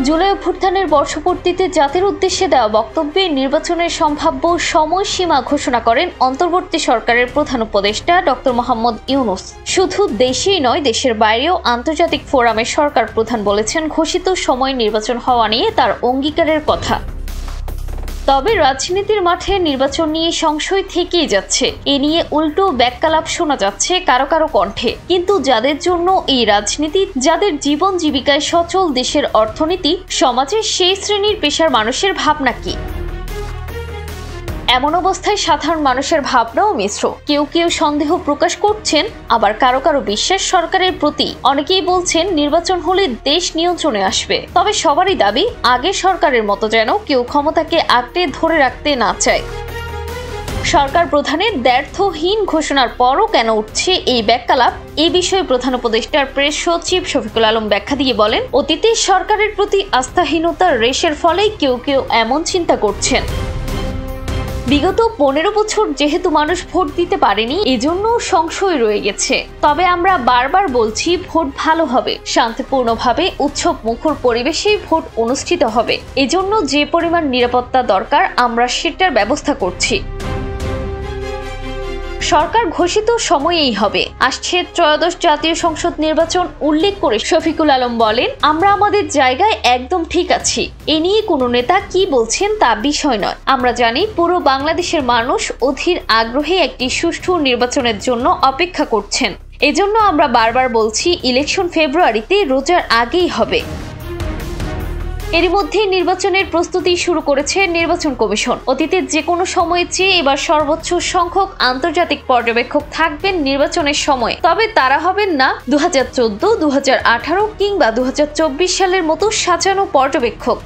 জুলাই অভ্যুত্থানের বর্ষপূর্তিতে জাতির উদ্দেশ্যে দেওয়া বক্তব্যে নির্বাচনের সম্ভাব্য সময়সীমা ঘোষণা করেন অন্তর্বর্তী সরকারের প্রধান উপদেষ্টা ডক্টর মোহাম্মদ ইউনূস। শুধু দেশেই নয়, দেশের বাইরেও আন্তর্জাতিক ফোরামে সরকার প্রধান বলেছেন ঘোষিত সময় নির্বাচন হওয়া নিয়ে তার অঙ্গীকারের কথা। তবে রাজনীতির মাঠে নির্বাচন নিয়ে সংশয় থেকেই যাচ্ছে। এ নিয়ে উল্টো ব্যাক্যালাপ শোনা যাচ্ছে কারো কারো কণ্ঠে। কিন্তু যাদের জন্য এই রাজনীতি, যাদের জীবন জীবিকায় সচল দেশের অর্থনীতি, সমাজের সেই শ্রেণীর পেশার মানুষের ভাবনা কি? এমন অবস্থায় সাধারণ মানুষের ভাবনাও মিশ্র। কেউ কেউ সন্দেহ প্রকাশ করছেন, আবার কারো কারো বিশ্বাস সরকারের প্রতি। অনেকেই বলছেন নির্বাচন হলে দেশ নিয়ন্ত্রণে আসবে। তবে সবারই দাবি আগের সরকারের মতো যেন কেউ ক্ষমতাকে আঁকড়ে ধরে রাখতে না চায়। সরকার প্রধানের দ্ব্যর্থহীন ঘোষণার পরও কেন উঠছে এই ব্যাক্যালাপ? এই বিষয়ে প্রধান উপদেষ্টার প্রেস সচিব শফিকুল আলম ব্যাখ্যা দিয়ে বলেন, অতীতে সরকারের প্রতি আস্থাহীনতার রেশের ফলেই কেউ কেউ এমন চিন্তা করছেন। বিগত 15 বছর যেহেতু মানুষ ভোট দিতে পারেনি, এজন্য সংশয় রয়ে গেছে। তবে আমরা বারবার বলছি, ভোট ভালো হবে, শান্তিপূর্ণভাবে উৎসব মুখর পরিবেশেই ভোট অনুষ্ঠিত হবে। এজন্য যে পরিমাণ নিরাপত্তা দরকার আমরা সেটার ব্যবস্থা করছি। সরকার ঘোষিত সময়েই হবে। আসছে ত্রয়োদশ জাতীয় সংসদ নির্বাচন উল্লেখ করে শফিকুল আলম বলেন, আমরা আমাদের জায়গায় একদম ঠিক আছি। এ নিয়ে কোনো নেতা কি বলছেন তা বিষয় নয়। আমরা জানি পুরো বাংলাদেশের মানুষ অধীর আগ্রহে একটি সুষ্ঠু নির্বাচনের জন্য অপেক্ষা করছেন। এজন্য আমরা বারবার বলছি, ইলেকশন ফেব্রুয়ারিতে, রোজার আগেই হবে। এরই মধ্যে নির্বাচনের প্রস্তুতি শুরু করেছে নির্বাচন কমিশন। অতীতের যে কোনো সময়ের চেয়ে এবার সর্বোচ্চ সংখ্যক আন্তর্জাতিক পর্যবেক্ষক থাকবেন নির্বাচনের সময়। তবে তারা হবেন না 2014, 2018 কিংবা 2024 সালের মতো সাজানো পর্যবেক্ষক।